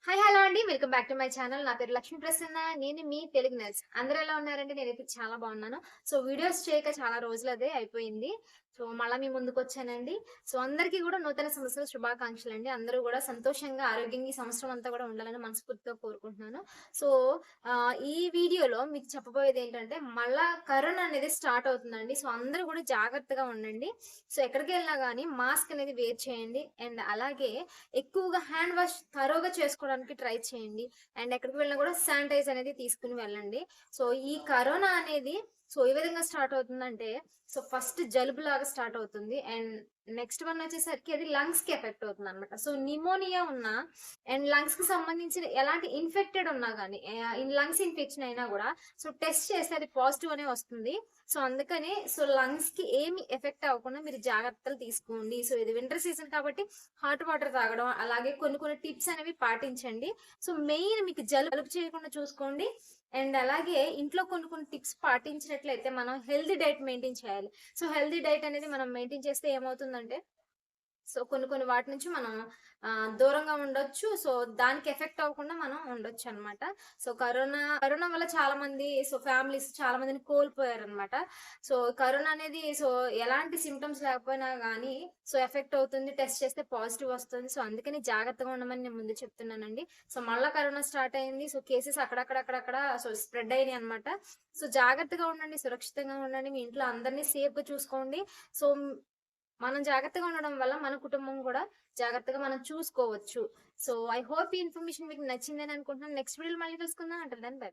Hi hello అండి. Welcome back to my channel. నా పేరు లక్ష్మీ ప్రసన్న. నేను మీ తెలుగు నర్స్. అందరూ ఎలా ఉన్నారండి? నేనైతే చాలా బాగున్నాను. వీడియోస్ చేయక చాలా రోజులదే అయిపోయింది. మళ్ళా మీ ముందుకొచ్చానండి. అందరికీ కూడా నూతన సంవత్సర శుభాకాంక్షలండి. అందరూ కూడా సంతోషంగా, ఆరోగ్యంగా ఈ సంవత్సరం అంతా కూడా ఉండాలని మనస్ఫూర్తిగా కోరుకుంటున్నాను. సో, ఈ వీడియోలో మీకు చెప్పబోయేదేంటంటే మళ్ళా కరోనా అనేది స్టార్ట్ అవుతుందండి. అందరూ కూడా జాగ్రత్తగా ఉండండి. ఎక్కడికెళ్ళినా గానీ మాస్క్ అనేది వేర్ చేయండి. అండ్ అలాగే ఎక్కువగా హ్యాండ్ వాష్ థరోగా చేసుకోవడానికి ట్రై చేయండి. అండ్ ఎక్కడికి వెళ్ళినా కూడా శానిటైజ్ అనేది తీసుకుని వెళ్ళండి. ఈ కరోనా అనేది ఏ విధంగా స్టార్ట్ అవుతుందంటే ఫస్ట్ జలుబులాగా స్టార్ట్ అవుతుంది. అండ్ నెక్స్ట్ వన్ వచ్చేసరికి అది లంగ్స్ కి ఎఫెక్ట్ అవుతుంది అనమాట. నిమోనియా ఉన్నా అండ్ లంగ్స్ కి సంబంధించిన ఎలాంటి ఇన్ఫెక్టెడ్ ఉన్నా కానీ లంగ్స్ ఇన్ఫెక్షన్ అయినా కూడా టెస్ట్ చేస్తే అది పాజిటివ్ అనే వస్తుంది. అందుకని లంగ్స్ కి ఏమి ఎఫెక్ట్ అవ్వకుండా మీరు జాగ్రత్తలు తీసుకోండి. ఇది వింటర్ సీజన్ కాబట్టి హాట్ వాటర్ తాగడం, అలాగే కొన్ని కొన్ని టిప్స్ అనేవి పాటించండి. మెయిన్ మీకు జలుబు చేయకుండా చూసుకోండి. అండ్ అలాగే ఇంట్లో కొన్ని కొన్ని టిప్స్ పాటించినట్లయితే మనం హెల్తీ డైట్ మెయింటైన్ చేయాలి. హెల్తీ డైట్ అనేది మనం మెయింటైన్ చేస్తే ఏమవుతుందంటే కొన్ని కొన్ని వాటి నుంచి మనం దూరంగా ఉండొచ్చు. దానికి ఎఫెక్ట్ అవ్వకుండా మనం ఉండొచ్చనమాట. కరోనా వల్ల చాలా మంది ఫ్యామిలీస్ చాలా మందిని కోల్పోయారనమాట. కరోనా అనేది ఎలాంటి సింప్టమ్స్ లేకపోయినా గానీ ఎఫెక్ట్ అవుతుంది. టెస్ట్ చేస్తే పాజిటివ్ వస్తుంది. అందుకని జాగ్రత్తగా ఉండమని నేను ముందు చెప్తున్నానండి. మళ్ళా కరోనా స్టార్ట్ అయింది. కేసెస్ అక్కడక్కడ స్ప్రెడ్ అయినాయి అనమాట. జాగ్రత్తగా ఉండండి, సురక్షితంగా ఉండండి. మీ ఇంట్లో అందరినీ సేఫ్‌గా చూసుకోండి. సో మనం జాగ్రత్తగా ఉండడం వల్ల మన కుటుంబం కూడా జాగ్రత్తగా మనం చూసుకోవచ్చు. ఐ హోప్ ఈ ఇన్ఫర్మేషన్ మీకు నచ్చిందని అనుకుంటున్నాను. నెక్స్ట్ వీడియోలో మళ్ళీ కలుసుకుందాం. Until then by.